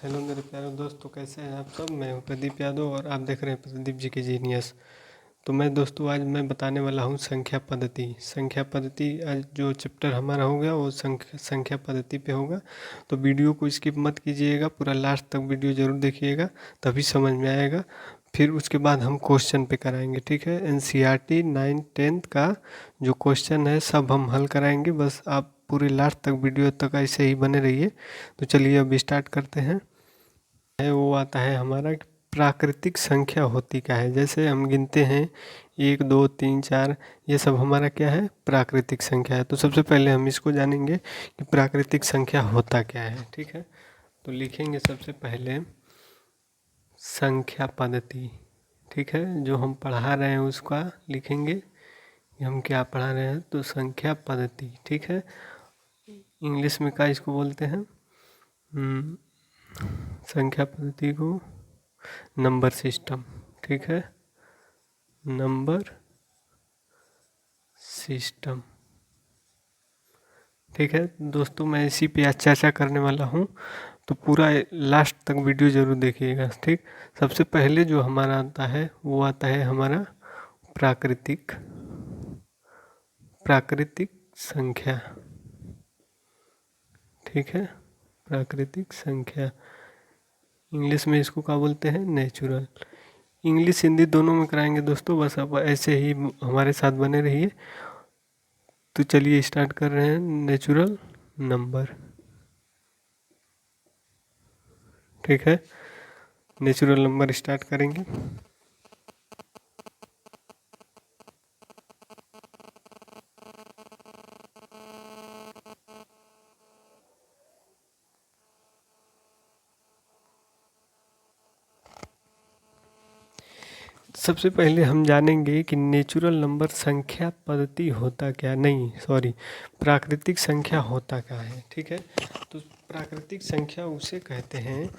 Hello मेरे प्यारे दोस्तों, कैसे हैं आप सब। मैं हूं प्रदीप यादव और आप देख रहे हैं प्रदीप जी के जीनियस। तो मैं दोस्तों आज मैं बताने वाला हूं संख्या पद्धति। संख्या पद्धति आज जो चैप्टर हमारा होगा वो संख्या पद्धति पे होगा। तो वीडियो को स्किप मत कीजिएगा, पूरा लास्ट तक वीडियो ज़रूर देखिएगा, तभी समझ में आएगा। फिर उसके बाद हम क्वेश्चन पे कराएंगे, ठीक है। NCERT 9th-10th का जो क्वेश्चन है सब हम हल कराएंगे, बस आप पूरे लास्ट तक वीडियो तक ऐसे ही बने रहिए। तो चलिए अब स्टार्ट करते हैं। वो आता है हमारा कि प्राकृतिक संख्या होती क्या है। जैसे हम गिनते हैं 1 2 3 4, ये सब हमारा क्या है, प्राकृतिक संख्या है। तो सबसे पहले हम इसको जानेंगे कि प्राकृतिक संख्या होता क्या है, ठीक है। तो लिखेंगे सबसे पहले संख्या पद्धति, ठीक है। जो हम पढ़ा रहे हैं उसका लिखेंगे कि हम क्या पढ़ा रहे हैं। तो संख्या पद्धति, ठीक है। इंग्लिश में क्या इसको बोलते हैं, संख्या पद्धति को नंबर सिस्टम, ठीक है, नंबर सिस्टम, ठीक है। दोस्तों मैं इसी पे आज चर्चा करने वाला हूँ, तो पूरा लास्ट तक वीडियो ज़रूर देखिएगा, ठीक। सबसे पहले जो हमारा आता है वो आता है हमारा प्राकृतिक प्राकृतिक संख्या, ठीक है। प्राकृतिक संख्या इंग्लिश में इसको क्या बोलते हैं, नेचुरल। इंग्लिश हिंदी दोनों में कराएंगे दोस्तों, बस आप ऐसे ही हमारे साथ बने रहिए। तो चलिए स्टार्ट कर रहे हैं। नेचुरल नंबर, ठीक है। नेचुरल नंबर स्टार्ट करेंगे। सबसे पहले हम जानेंगे कि नेचुरल नंबर संख्या पद्धति होता क्या, नहीं सॉरी, प्राकृतिक संख्या होता क्या है, ठीक है। तो प्राकृतिक संख्या उसे कहते हैं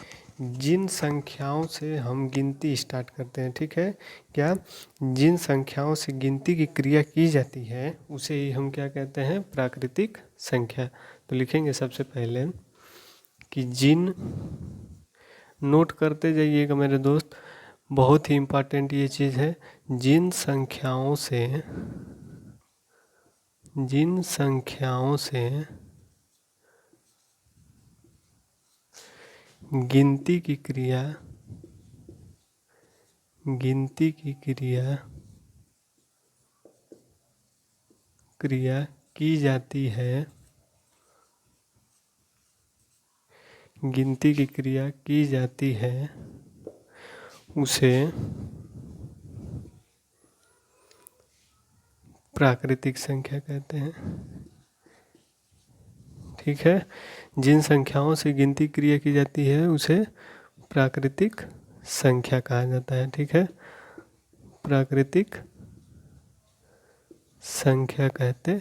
जिन संख्याओं से हम गिनती स्टार्ट करते हैं, ठीक है। क्या, जिन संख्याओं से गिनती की क्रिया की जाती है उसे ही हम क्या कहते हैं, प्राकृतिक संख्या। तो लिखेंगे सबसे पहले कि जिन, नोट करते जाइएगा मेरे दोस्त, बहुत ही इम्पोर्टेंट ये चीज़ है। जिन संख्याओं से गिनती की क्रिया की जाती है, गिनती की क्रिया की जाती है, उसे प्राकृतिक संख्या कहते हैं, ठीक है। जिन संख्याओं से गिनती क्रिया की जाती है उसे प्राकृतिक संख्या कहा जाता है, ठीक है। प्राकृतिक संख्या कहते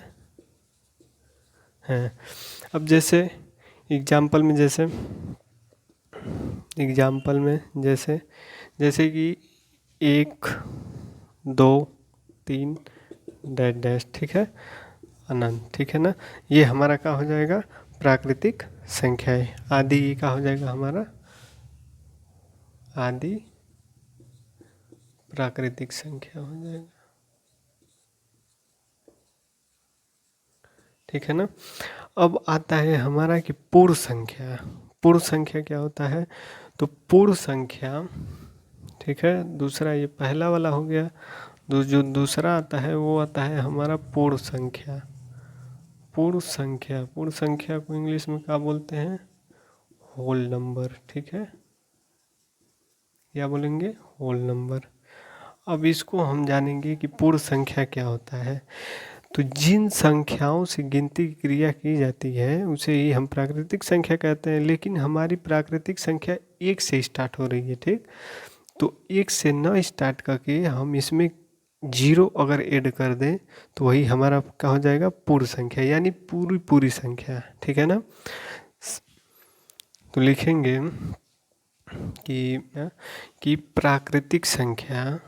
हैं। अब जैसे एग्जाम्पल में जैसे कि 1 2 3 डैश डैश, ठीक है, अनंत, ठीक है ना। ये हमारा क्या हो जाएगा, प्राकृतिक संख्या है। आदि ये क्या हो जाएगा हमारा, आदि प्राकृतिक संख्या हो जाएगा, ठीक है ना। अब आता है हमारा कि पूर्ण संख्या। पूर्ण संख्या क्या होता है, तो पूर्ण संख्या, ठीक है, दूसरा ये पहला वाला हो गया। जो दूसरा आता है वो आता है हमारा पूर्ण संख्या। पूर्ण संख्या को इंग्लिश में क्या बोलते हैं, होल नंबर, ठीक है। क्या बोलेंगे, होल नंबर। अब इसको हम जानेंगे कि पूर्ण संख्या क्या होता है। तो जिन संख्याओं से गिनती की क्रिया की जाती है उसे ही हम प्राकृतिक संख्या कहते हैं। लेकिन हमारी प्राकृतिक संख्या 1 से स्टार्ट हो रही है, ठीक। तो 1 से न स्टार्ट करके हम इसमें 0 अगर ऐड कर दें तो वही हमारा क्या हो जाएगा, पूर्ण संख्या, यानी पूरी संख्या, ठीक है ना। तो लिखेंगे कि प्राकृतिक संख्या,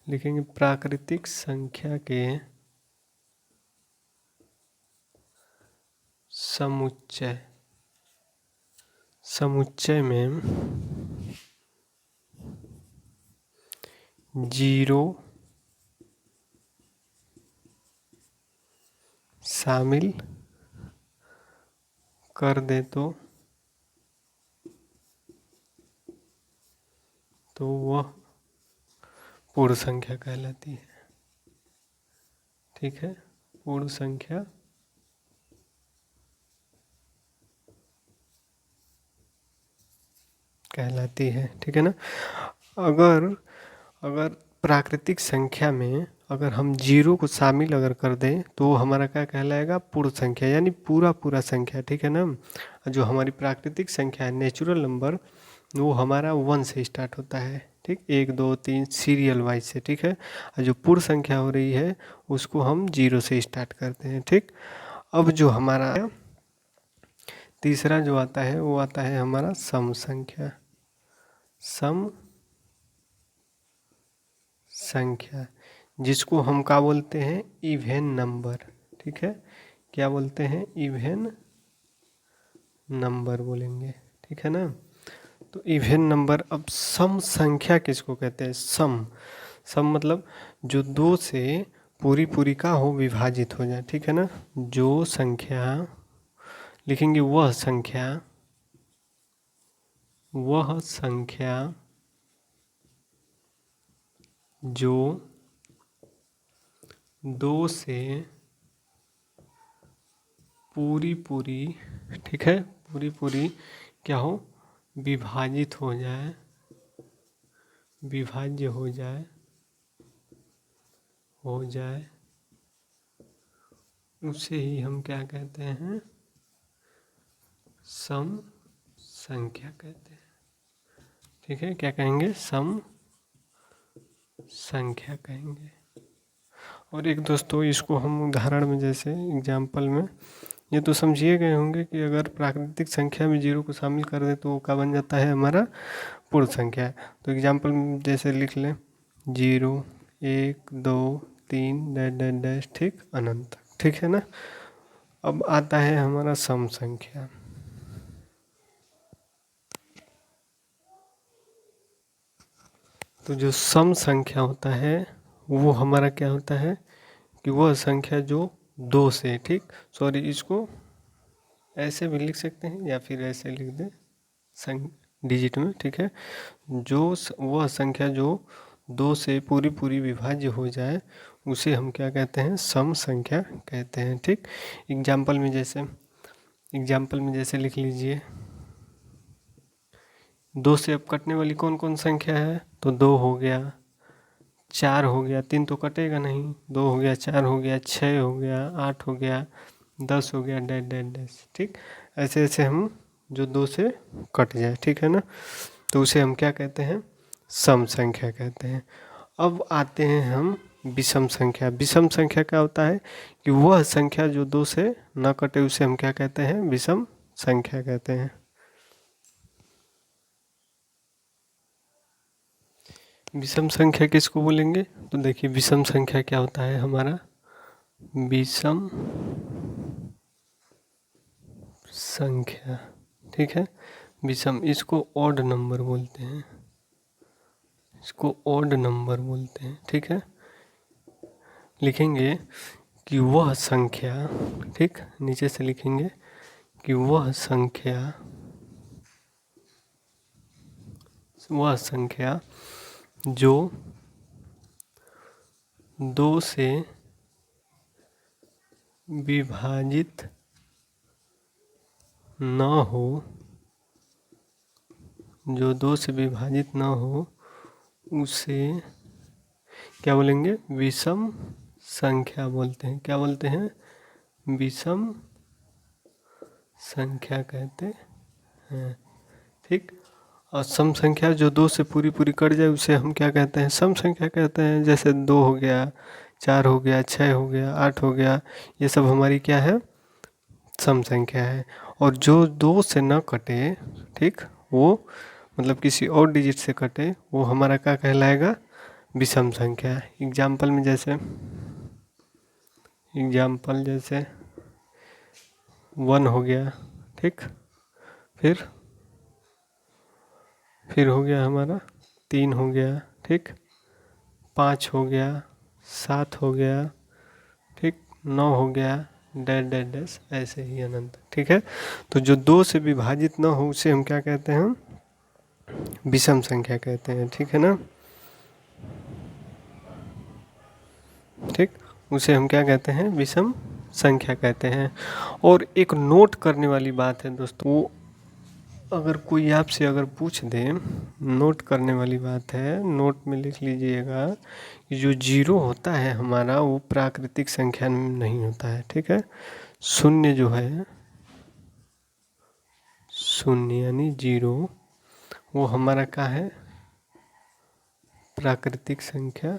लिखेंगे प्राकृतिक संख्या के समुच्चय, समुच्चय में 0 शामिल कर दे तो वह पूर्ण संख्या कहलाती है। ठीक है, पूर्ण संख्या कहलाती है। ठीक है ना। अगर प्राकृतिक संख्या में अगर हम 0 को शामिल अगर कर दें तो हमारा क्या कहलाएगा, पूर्ण संख्या, यानी पूरा संख्या। ठीक है ना। जो हमारी प्राकृतिक संख्या है, नेचुरल नंबर, वो हमारा 1 से स्टार्ट होता है। ठीक, 1 2 3 सीरियल वाइज से। ठीक है। और जो पूर्ण संख्या हो रही है उसको हम 0 से स्टार्ट करते हैं। ठीक। अब जो हमारा तीसरा जो आता है वो आता है हमारा सम संख्या। सम संख्या जिसको हम क्या बोलते हैं, इवेन नंबर। ठीक है, क्या बोलते हैं, इवेन नंबर बोलेंगे। ठीक है ना। तो इवेन नंबर। अब सम संख्या किसको कहते हैं, सम। सम मतलब जो 2 से पूरी का हो, विभाजित हो जाए। ठीक है ना। जो संख्या लिखेंगे, वह संख्या जो 2 से पूरी, ठीक है, पूरी क्या हो, विभाजित हो जाए, विभाज्य हो जाए, उसे ही हम क्या कहते हैं, सम संख्या कहते हैं। ठीक है, क्या कहेंगे, सम संख्या कहेंगे। और एक दोस्तों इसको हम उदाहरण में, जैसे एग्जाम्पल में, ये तो समझिए गए होंगे कि अगर प्राकृतिक संख्या में 0 को शामिल कर दें तो क्या बन जाता है, हमारा पूर्ण संख्या। तो एग्जाम्पल में जैसे लिख लें 0 1 2 3 डैश डैश डैश, ठीक, अनंत। ठीक है ना। अब आता है हमारा सम संख्या। तो जो सम संख्या होता है वो हमारा क्या होता है कि वह संख्या जो 2 से, ठीक, सॉरी, इसको ऐसे भी लिख सकते हैं या फिर ऐसे लिख दें डिजिट में। ठीक है, जो वह संख्या जो 2 से पूरी विभाज्य हो जाए उसे हम क्या कहते हैं, सम संख्या कहते हैं। ठीक। एग्जाम्पल में जैसे लिख लीजिए, 2 से अब कटने वाली कौन कौन संख्या है, तो 2 हो गया, 4 हो गया, 3 तो कटेगा नहीं, 2 हो गया, 4 हो गया, 6 हो गया, 8 हो गया, 10 हो गया, डैश डैश डैश। ठीक, ऐसे ऐसे हम जो 2 से कट जाए, ठीक है ना, तो उसे हम क्या कहते हैं, सम संख्या कहते हैं। अब आते हैं हम विषम संख्या। विषम संख्या क्या होता है कि वह संख्या जो 2 से न कटे उसे हम क्या कहते हैं, विषम संख्या कहते हैं। विषम संख्या किसको बोलेंगे, तो देखिए विषम संख्या क्या होता है हमारा, विषम संख्या, ठीक है, विषम, इसको ऑड नंबर बोलते हैं, इसको ऑड नंबर बोलते हैं। ठीक है, लिखेंगे कि वह संख्या, ठीक, नीचे से लिखेंगे कि वह संख्या जो 2 से विभाजित न हो, जो 2 से विभाजित न हो उसे क्या बोलेंगे, विषम संख्या बोलते हैं। क्या बोलते हैं, विषम संख्या कहते हैं। ठीक। और सम संख्या जो 2 से पूरी कट जाए उसे हम क्या कहते हैं, सम संख्या कहते हैं। जैसे 2 हो गया, 4 हो गया, 6 हो गया, 8 हो गया, ये सब हमारी क्या है, सम संख्या है। और जो 2 से न कटे, ठीक, वो मतलब किसी और डिजिट से कटे, वो हमारा क्या कहलाएगा, विषम संख्या। एग्जाम्पल जैसे 1 हो गया, ठीक। फिर हो गया हमारा 3 हो गया, ठीक। 5 हो गया, 7 हो गया, ठीक। 9 हो गया, डैश डैश डैश, ऐसे ही अनंत, ठीक है। तो जो 2 से विभाजित न हो उसे हम क्या कहते हैं? विषम संख्या कहते हैं, ठीक है ना। ठीक, उसे हम क्या कहते हैं? विषम संख्या कहते हैं। और एक नोट करने वाली बात है दोस्तों, वो अगर कोई आपसे अगर पूछ दे, नोट करने वाली बात है, नोट में लिख लीजिएगा कि जो 0 होता है हमारा वो प्राकृतिक संख्या में नहीं होता है, ठीक है। शून्य जो है, शून्य यानी 0, वो हमारा क्या है? प्राकृतिक संख्या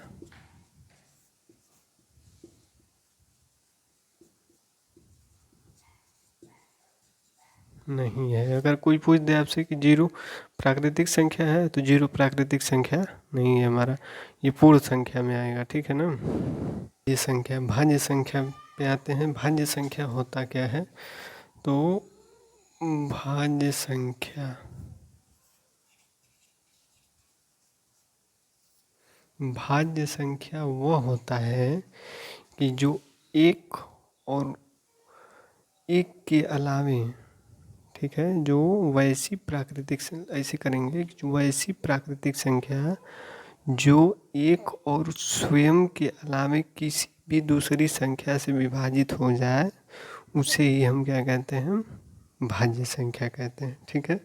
नहीं है। अगर कोई पूछ दे आपसे कि 0 प्राकृतिक संख्या है, तो 0 प्राकृतिक संख्या नहीं है हमारा, ये पूर्ण संख्या में आएगा, ठीक है ना। ये संख्या, भाज्य संख्या पे आते हैं। भाज्य संख्या होता क्या है? तो भाज्य संख्या, भाज्य संख्या वह होता है कि जो एक और एक के अलावे, ठीक है, जो वैसी प्राकृतिक ऐसे करेंगे कि जो वैसी प्राकृतिक संख्या जो एक और स्वयं के अलावे किसी भी दूसरी संख्या से विभाजित हो जाए, उसे ही हम क्या कहते हैं? भाज्य संख्या कहते हैं, ठीक है।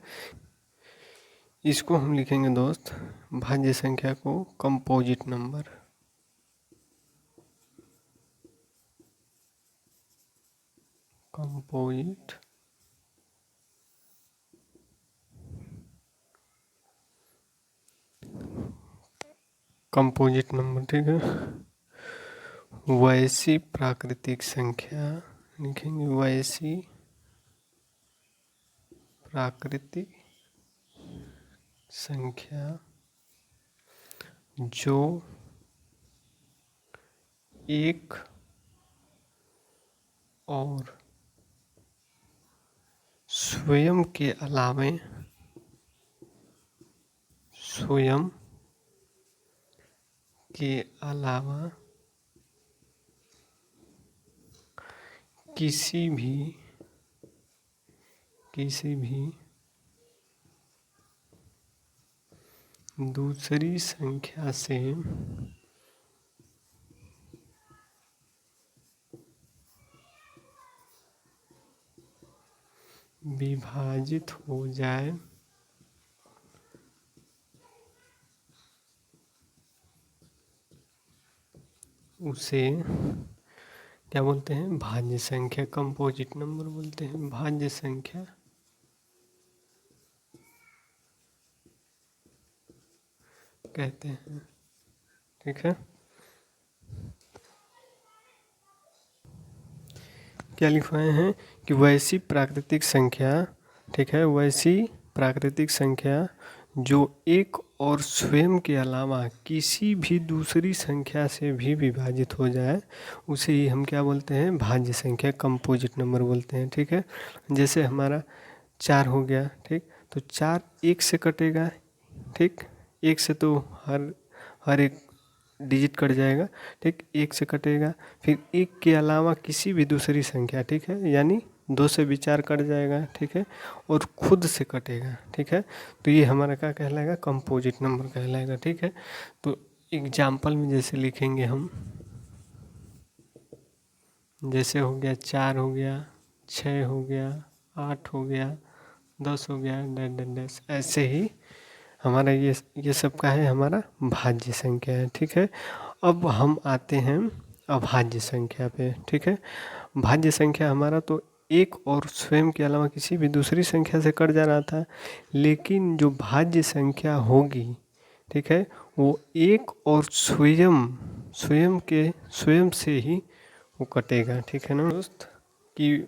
इसको हम लिखेंगे दोस्त, भाज्य संख्या को composite number, composite composite number, ठीक है। वैसी प्राकृतिक संख्या लिखेंगे, वैसी प्राकृतिक संख्या जो एक और स्वयं के अलावे, स्वयं के अलावा किसी भी दूसरी संख्या से विभाजित हो जाए, उसे क्या बोलते हैं? भाज्य संख्या, कंपोजिट नंबर बोलते हैं, भाज्य संख्या कहते हैं, ठीक है। क्या लिखवाए हैं कि वैसी प्राकृतिक संख्या, ठीक है, वैसी प्राकृतिक संख्या जो एक और स्वयं के अलावा किसी भी दूसरी संख्या से भी विभाजित हो जाए, उसे ही हम क्या बोलते हैं? भाज्य संख्या, कंपोजिट नंबर बोलते हैं, ठीक है। जैसे हमारा 4 हो गया, ठीक, तो 4 1 से कटेगा, ठीक। 1 से तो हर एक डिजिट कट जाएगा, ठीक, 1 से कटेगा। फिर 1 के अलावा किसी भी दूसरी संख्या, ठीक है, यानी 2 से भी 4 कट जाएगा, ठीक है, और खुद से कटेगा, ठीक है। तो ये हमारा क्या कहलाएगा? कंपोजिट नंबर कहलाएगा, ठीक है। तो एग्जाम्पल में जैसे लिखेंगे हम, जैसे हो गया 4 हो गया, 6 हो गया, 8 हो गया, 10 हो गया, डैश डैश डैश, ऐसे ही हमारा ये सब का है, हमारा भाज्य संख्या है, ठीक है। अब हम आते हैं अभाज्य संख्या पे, ठीक है। भाज्य संख्या हमारा तो एक और स्वयं के अलावा किसी भी दूसरी संख्या से कट जा रहा था, लेकिन जो भाज्य संख्या होगी, ठीक है, वो एक और स्वयं से ही वो कटेगा, ठीक है ना दोस्त। कि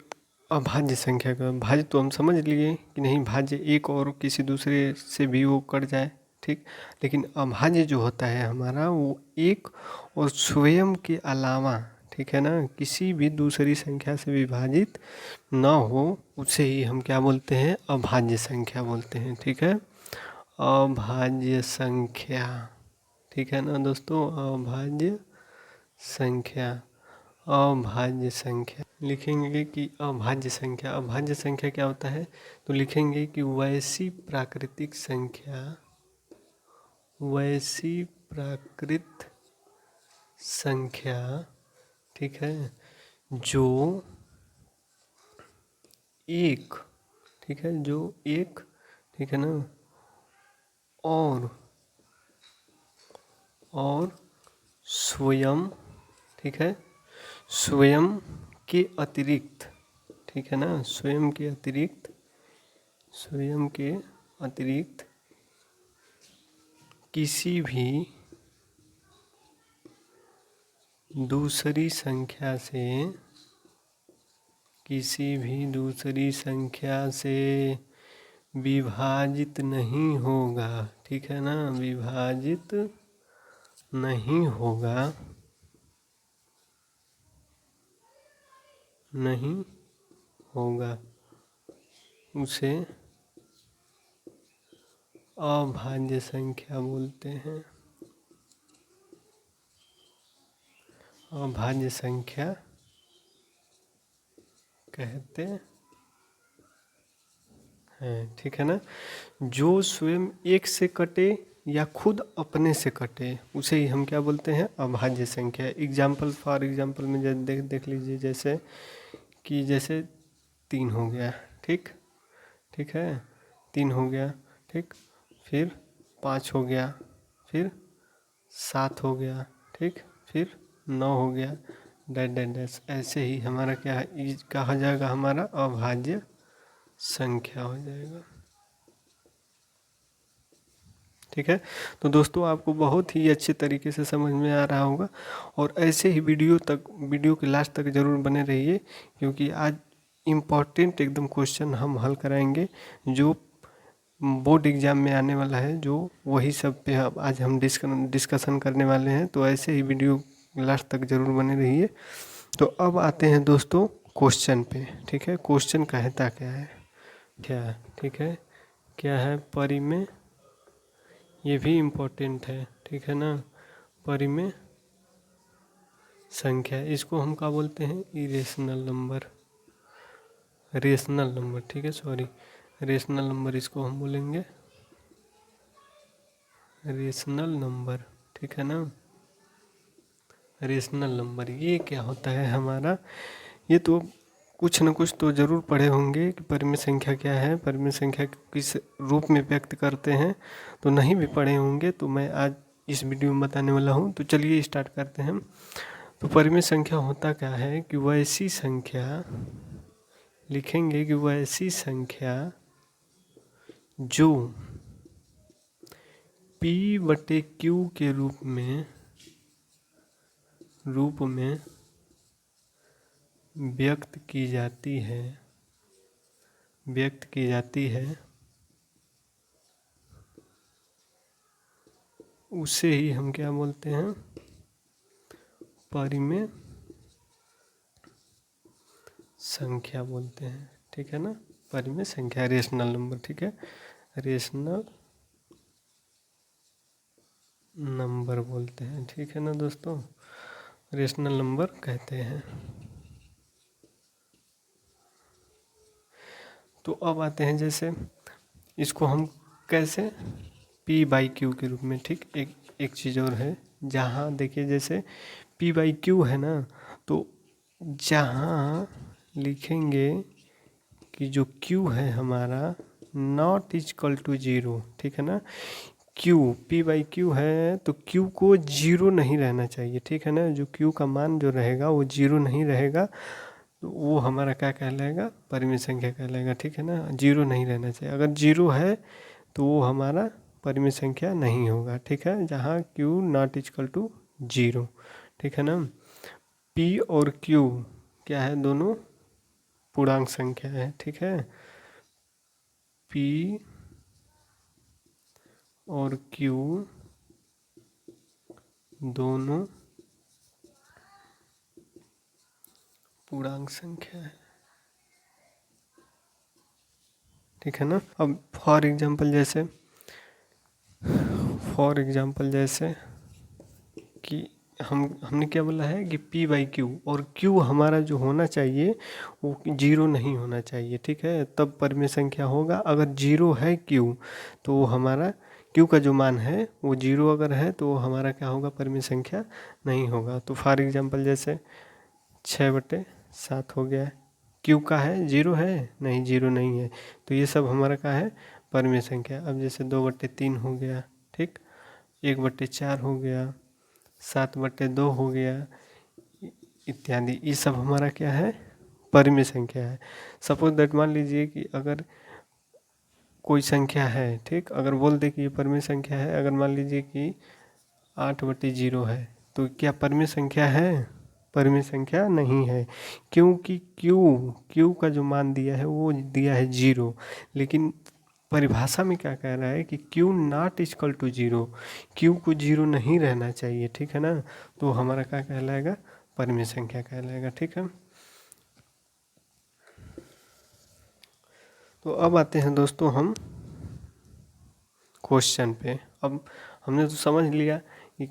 अभाज्य संख्या का भाज्य तो हम समझ लिए कि नहीं, भाज्य एक और किसी दूसरे से भी वो कट जाए, ठीक। लेकिन अभाज्य जो होता है हमारा, वो एक और स्वयं के अलावा, ठीक है ना, किसी भी दूसरी संख्या से विभाजित न हो उसे ही हम क्या बोलते हैं, अभाज्य संख्या बोलते हैं। ठीक है, अभाज्य संख्या, ठीक है ना दोस्तों, अभाज्य संख्या। अभाज्य संख्या लिखेंगे कि अभाज्य संख्या, अभाज्य संख्या क्या होता है, तो लिखेंगे कि वैसी प्राकृतिक संख्या, वैसी प्राकृत संख्या, ठीक है, जो एक, ठीक है, जो एक, ठीक है ना, और स्वयं, ठीक है, स्वयं के अतिरिक्त, ठीक है ना, स्वयं के अतिरिक्त, स्वयं के अतिरिक्त किसी भी दूसरी संख्या से, किसी भी दूसरी संख्या से विभाजित नहीं होगा, ठीक है ना, विभाजित नहीं होगा, नहीं होगा, उसे अभाज्य संख्या बोलते हैं, अभाज्य संख्या कहते हैं। ठीक है ना, जो स्वयं एक से कटे या खुद अपने से कटे उसे ही हम क्या बोलते हैं, अभाज्य संख्या। एग्जाम्पल, फॉर एग्जाम्पल में देख लीजिए, जैसे कि जैसे 3 हो गया, ठीक, ठीक है, 3 हो गया, ठीक, फिर 5 हो गया, फिर 7 हो गया, ठीक, फिर 9 हो गया, डैश डैश डैश, ऐसे ही हमारा क्या है, कहा जाएगा, हमारा अभाज्य संख्या हो जाएगा। ठीक है, तो दोस्तों आपको बहुत ही अच्छे तरीके से समझ में आ रहा होगा, और ऐसे ही वीडियो के लास्ट तक ज़रूर बने रहिए, क्योंकि आज इम्पॉर्टेंट एकदम क्वेश्चन हम हल कराएंगे जो बोर्ड एग्ज़ाम में आने वाला है, जो वही सब पे आज हम डिस्कशन करने वाले हैं। तो ऐसे ही वीडियो लास्ट तक ज़रूर बने रहिए। तो अब आते हैं दोस्तों क्वेश्चन पे। ठीक है, क्वेश्चन कहता क्या है, क्या, ठीक है, क्या है, परिमेय, ये भी इम्पोर्टेंट है, ठीक है ना, परिमेय संख्या, इसको हम क्या बोलते हैं, इरेशनल नंबर, रेशनल नंबर, ठीक है, सॉरी, रेशनल नंबर इसको हम बोलेंगे, रेशनल नंबर, ठीक है ना, रेशनल नंबर। ये क्या होता है हमारा, ये तो कुछ न कुछ तो ज़रूर पढ़े होंगे कि परिमेय संख्या क्या है, परिमेय संख्या किस रूप में व्यक्त करते हैं, तो नहीं भी पढ़े होंगे, तो मैं आज इस वीडियो में बताने वाला हूँ। तो चलिए स्टार्ट करते हैं। तो परिमेय संख्या होता क्या है कि वैसी संख्या, लिखेंगे कि वैसी संख्या जो P/Q के रूप में व्यक्त की जाती है, व्यक्त की जाती है, उसे ही हम क्या बोलते हैं, परिमेय संख्या बोलते हैं। ठीक है ना, परिमेय संख्या, रेशनल नंबर, ठीक है, रेशनल नंबर बोलते हैं। ठीक है ना दोस्तों, रेशनल नंबर कहते हैं। तो अब आते हैं, जैसे इसको हम कैसे, P/Q के रूप में, ठीक, एक चीज़ और है, जहाँ देखिए जैसे P/Q है ना, तो जहाँ लिखेंगे कि जो Q है हमारा नॉट इक्वल टू 0, ठीक है ना, Q, P/Q है तो Q को 0 नहीं रहना चाहिए, ठीक है ना, जो Q का मान जो रहेगा वो 0 नहीं रहेगा, तो वो हमारा क्या कहलाएगा, परिमेय संख्या कहलाएगा। ठीक है ना, 0 नहीं रहना चाहिए, अगर 0 है तो वो हमारा परिमेय संख्या नहीं होगा। ठीक है, जहाँ Q नॉट इक्वल टू 0, ठीक है ना। P और Q क्या है, दोनों पूर्णांक संख्या है। ठीक है, P और Q दोनों पूर्णांक संख्या है, ठीक है ना। अब फॉर एग्जाम्पल जैसे कि हमने क्या बोला है कि P बाई क्यू, और Q हमारा जो होना चाहिए वो 0 नहीं होना चाहिए, ठीक है, तब परिमेय संख्या होगा। अगर 0 है Q तो वो हमारा Q का जो मान है वो 0 अगर है तो वो हमारा क्या होगा, परिमेय संख्या नहीं होगा। तो फॉर एग्जाम्पल जैसे 6/7 हो गया, Q का है 0 है नहीं, 0 नहीं है, तो ये सब हमारा क्या है, परिमेय संख्या। अब जैसे 2/3 हो गया, ठीक, 1/4 हो गया, 7/2 हो गया इत्यादि, ये सब हमारा क्या है, परिमेय संख्या है। सपोज दैट मान लीजिए कि अगर कोई संख्या है, ठीक, अगर बोल दे कि ये परिमेय संख्या है, अगर मान लीजिए कि 8/0 है, तो क्या परिमेय संख्या है, परिमेय संख्या नहीं है, क्योंकि क्यू का जो मान दिया है वो दिया है 0, लेकिन परिभाषा में क्या कह रहा है कि Q not equal to 0, Q को 0 नहीं रहना चाहिए, ठीक है ना, तो हमारा क्या कहलाएगा, परिमेय संख्या कहलाएगा, ठीक है। तो अब आते हैं दोस्तों हम क्वेश्चन पे। अब हमने तो समझ लिया कि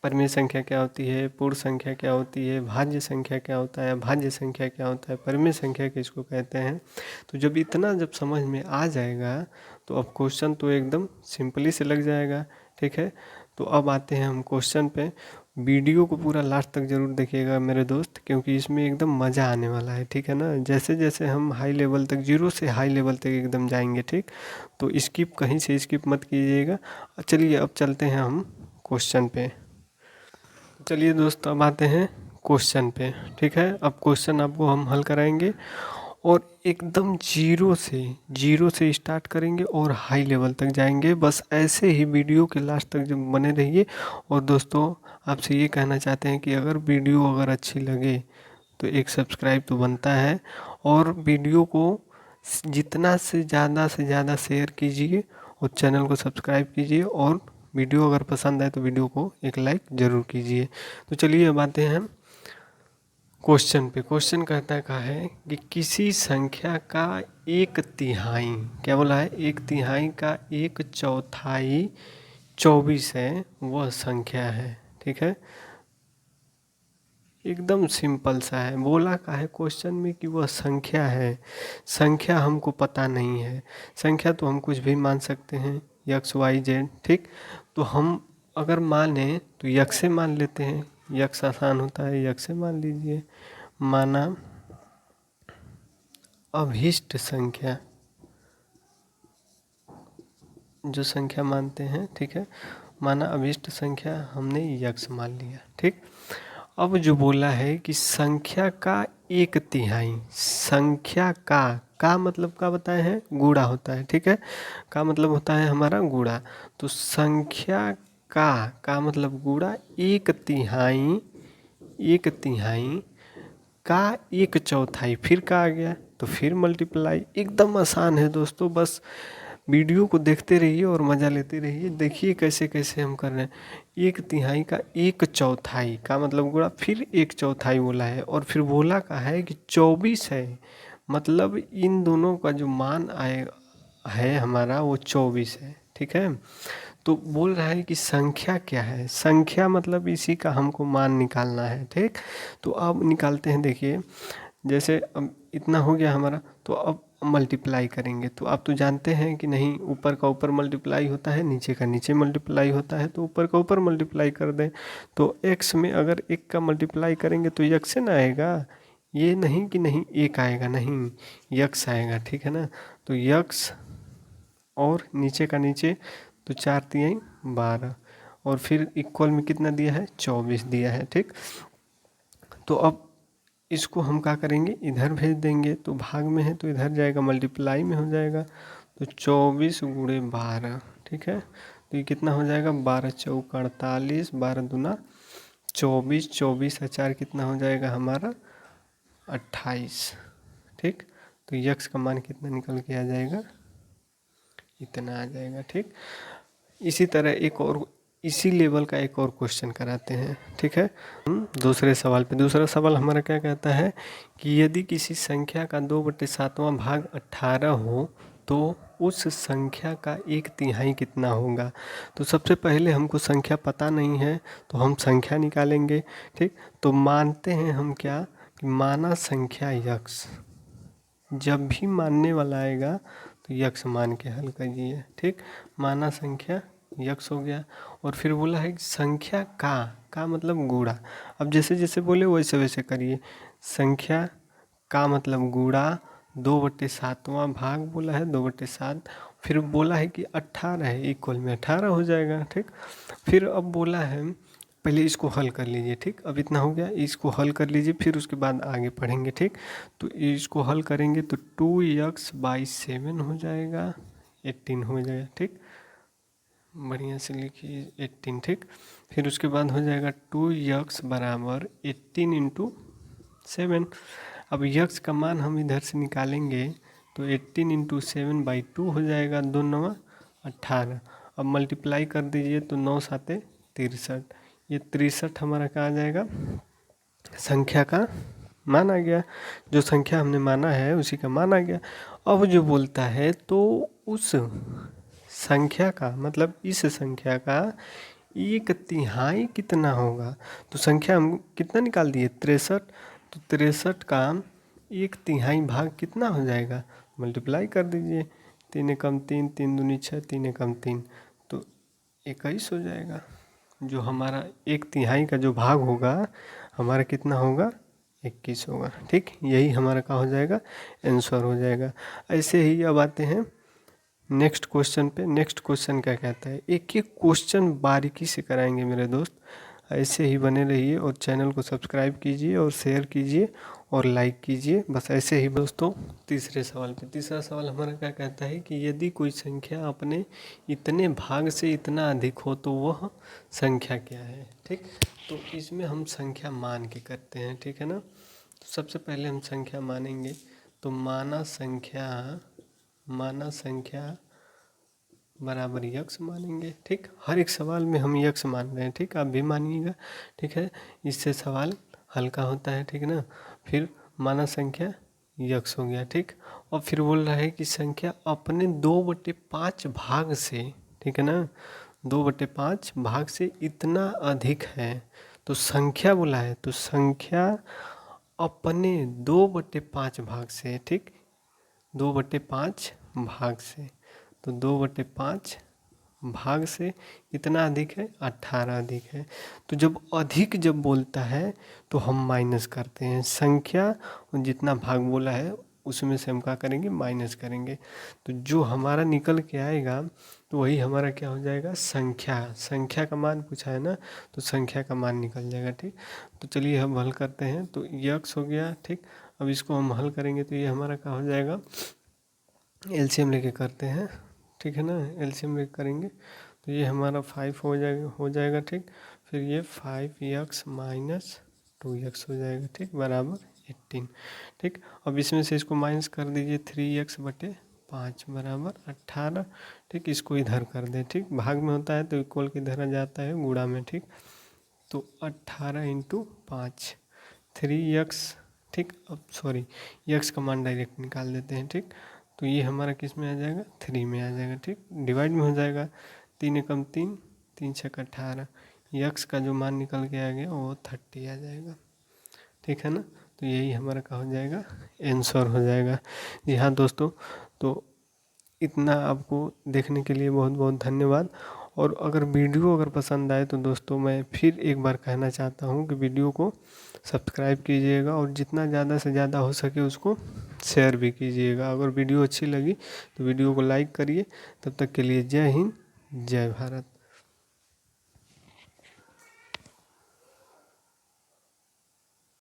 परिमेय संख्या क्या होती है, पूर्ण संख्या क्या होती है, भाज्य संख्या क्या होता है, भाज्य संख्या क्या होता है, परिमेय संख्या किसको कहते हैं। तो जब इतना जब समझ में आ जाएगा तो अब क्वेश्चन तो एकदम सिंपली से लग जाएगा, ठीक है। तो अब आते हैं हम क्वेश्चन पे। वीडियो को पूरा लास्ट तक जरूर देखिएगा मेरे दोस्त, क्योंकि इसमें एकदम मज़ा आने वाला है, ठीक है ना। जैसे जैसे हम हाई लेवल तक, 0 से हाई लेवल तक एकदम जाएंगे, ठीक, तो स्किप कहीं से स्किप मत कीजिएगा। चलिए अब चलते हैं हम क्वेश्चन पे। चलिए दोस्तों अब आते हैं क्वेश्चन पे, ठीक है। अब क्वेश्चन आपको हम हल कराएंगे और एकदम जीरो से स्टार्ट करेंगे और हाई लेवल तक जाएंगे। बस ऐसे ही वीडियो के लास्ट तक जब बने रहिए। और दोस्तों आपसे ये कहना चाहते हैं कि अगर वीडियो अगर अच्छी लगे तो एक सब्सक्राइब तो बनता है, और वीडियो को जितना से ज़्यादा शेयर कीजिए और चैनल को सब्सक्राइब कीजिए, और वीडियो अगर पसंद आए तो वीडियो को एक लाइक ज़रूर कीजिए। तो चलिए अब आते हैं क्वेश्चन पे। क्वेश्चन कहता है कि किसी संख्या का 1/3, क्या बोला है, 1/3 का 1/4 24 है, वह संख्या है, ठीक है। एकदम सिंपल सा है, बोला का है क्वेश्चन में कि वह संख्या है। संख्या हमको पता नहीं है, संख्या तो हम कुछ भी मान सकते हैं, XYZ, ठीक। तो हम अगर माने तो यक्स से मान लेते हैं, यक्स आसान होता है, यक्स से मान लीजिए। माना अभीष्ट संख्या, जो संख्या मानते हैं, ठीक है, माना अभीष्ट संख्या हमने यक्स मान लिया, ठीक। अब जो बोला है कि संख्या का 1/3, संख्या का मतलब क्या बताए हैं, गुणा होता है, ठीक है, का मतलब होता है हमारा गुणा। तो संख्या का मतलब गुणा 1/3, 1/3 का 1/4, फिर का आ गया तो फिर मल्टीप्लाई। एकदम आसान है दोस्तों, बस वीडियो को देखते रहिए और मज़ा लेते रहिए। देखिए कैसे कैसे हम कर रहे हैं। 1/3 का 1/4 का मतलब गुणा, फिर 1/4 बोला है, और फिर बोला का है कि 24 है, मतलब इन दोनों का जो मान आए है हमारा वो 24 है, ठीक है। तो बोल रहा है कि संख्या क्या है, संख्या मतलब इसी का हमको मान निकालना है, ठीक। तो अब निकालते हैं, देखिए जैसे अब इतना हो गया हमारा, तो अब मल्टीप्लाई करेंगे। तो आप तो जानते हैं कि नहीं, ऊपर का ऊपर मल्टीप्लाई होता है, नीचे का नीचे मल्टीप्लाई होता है, तो ऊपर का ऊपर मल्टीप्लाई कर दें। तो x में अगर 1 का मल्टीप्लाई करेंगे तो यक्स से ना आएगा, ये नहीं कि नहीं 1 आएगा, नहीं यक्स आएगा, ठीक है ना। तो यक्स और नीचे का नीचे, तो 4×3 12, और फिर इक्वल में कितना दिया है, 24 दिया है, ठीक। तो अब इसको हम क्या करेंगे, इधर भेज देंगे, तो भाग में है तो इधर जाएगा, मल्टीप्लाई में हो जाएगा, तो 24×12, ठीक है। तो ये कितना हो जाएगा, 12×4 48, 12×2 24, 24 और 4 कितना हो जाएगा हमारा 28, ठीक। तो यक्स का मान कितना निकल के आ जाएगा, इतना आ जाएगा, ठीक। इसी तरह एक और इसी लेवल का एक और क्वेश्चन कराते हैं, ठीक है। दूसरे सवाल पे, दूसरा सवाल हमारा क्या कहता है कि यदि किसी संख्या का 2/7वां भाग 18 हो तो उस संख्या का 1/3 कितना होगा। तो सबसे पहले हमको संख्या पता नहीं है तो हम संख्या निकालेंगे, ठीक। तो मानते हैं हम क्या कि माना संख्या यक्स, जब भी मानने वाला आएगा तो यक्स मान के हल करिए, ठीक। माना संख्या यक्स हो गया। और फिर बोला है कि संख्या का मतलब गुणा। अब जैसे जैसे बोले वैसे वैसे करिए। संख्या का मतलब गुणा 2/7वां भाग बोला है 2/7, फिर बोला है कि 18 है, इक्वल में 18 हो जाएगा, ठीक। फिर अब बोला है पहले इसको हल कर लीजिए, ठीक। अब इतना हो गया, इसको हल कर लीजिए, फिर उसके बाद आगे पढ़ेंगे, ठीक। तो इसको हल करेंगे तो 2x/7 हो जाएगा, 18 हो जाएगा, ठीक। बढ़िया से लिखिए 18, ठीक। फिर उसके बाद हो जाएगा 2x बराबर 18 इंटू 7। अब यक्स का मान हम इधर से निकालेंगे तो 18 इंटू 7/2 हो जाएगा, 2 9 18। अब मल्टीप्लाई कर दीजिए तो 9 7 63, ये 63 हमारा क्या आ जाएगा, संख्या का मान आ गया। जो संख्या हमने माना है उसी का मान आ गया। अब जो बोलता है तो उस संख्या का मतलब इस संख्या का 1/3 कितना होगा। तो संख्या हम कितना निकाल दिए 63, तो 63 का 1/3 भाग कितना हो जाएगा, मल्टीप्लाई कर दीजिए। 3 एकम 3, 3 दूनी 6, 3 एकम 3, तो 21 हो जाएगा। जो हमारा 1/3 का जो भाग होगा हमारा कितना होगा, 21 होगा, ठीक। यही हमारा क्या हो जाएगा, आंसर हो जाएगा। ऐसे ही अब आते हैं नेक्स्ट क्वेश्चन पे। नेक्स्ट क्वेश्चन क्या कहता है, एक एक क्वेश्चन बारीकी से कराएंगे मेरे दोस्त। ऐसे ही बने रहिए और चैनल को सब्सक्राइब कीजिए और शेयर कीजिए और लाइक कीजिए, बस ऐसे ही दोस्तों। तीसरे सवाल पे, तीसरा सवाल हमारा क्या कहता है कि यदि कोई संख्या अपने इतने भाग से इतना अधिक हो तो वह संख्या क्या है, ठीक। तो इसमें हम संख्या मान के करते हैं, ठीक है ना। तो सबसे पहले हम संख्या मानेंगे तो माना संख्या बराबर यक्स मानेंगे, ठीक। हर एक सवाल में हम यक्स मान रहे हैं, ठीक। आप भी मानिएगा, ठीक है। इससे सवाल हल्का होता है, ठीक ना। फिर माना संख्या यक्स हो गया, ठीक। और फिर बोल रहा है कि संख्या अपने 2/5 भाग से, ठीक है ना, 2/5 भाग से इतना अधिक है। तो संख्या बोला है तो संख्या अपने 2/5 भाग से, ठीक, 2/5 भाग से, तो 2/5 भाग से कितना अधिक है, 18 अधिक है। तो जब अधिक जब बोलता है तो हम माइनस करते हैं संख्या, जितना भाग बोला है उसमें से हम क्या करेंगे, माइनस करेंगे। तो जो हमारा निकल के आएगा तो वही हमारा क्या हो जाएगा, संख्या का मान पूछा है ना, तो संख्या का मान निकल जाएगा, ठीक। तो चलिए हम हल करते हैं। तो यक्स हो गया, ठीक। अब इसको हम हल करेंगे तो ये हमारा क्या हो जाएगा, एलसीएम लेके करते हैं, ठीक है ना। एलसीएम लेके करेंगे तो ये हमारा 5 हो जाएगा, ठीक। फिर ये 5x माइनस 2x हो जाएगा, ठीक, बराबर 18, ठीक। अब इसमें से इसको माइनस कर दीजिए, 3x/5 बराबर 18, ठीक। इसको इधर कर दें, ठीक। भाग में होता है तो इक्वल के इधर आ जाता है गुणा में, ठीक। तो 18 इंटू 5 3x, ठीक। अब सॉरी, x का मान डायरेक्ट निकाल देते हैं, ठीक। तो ये हमारा किस में आ जाएगा, 3 में आ जाएगा, ठीक। डिवाइड में हो जाएगा, 3 एकम 3, 3 छक 18, यक्स का जो मान निकल के आ गया वो 30 आ जाएगा, ठीक है ना। तो यही हमारा क्या हो जाएगा, आंसर हो जाएगा। जी हाँ दोस्तों, तो इतना आपको देखने के लिए बहुत बहुत धन्यवाद। और अगर वीडियो अगर पसंद आए तो दोस्तों मैं फिर एक बार कहना चाहता हूँ कि वीडियो को सब्सक्राइब कीजिएगा और जितना ज़्यादा से ज़्यादा हो सके उसको शेयर भी कीजिएगा। अगर वीडियो अच्छी लगी तो वीडियो को लाइक करिए। तब तक के लिए जय हिंद, जय भारत।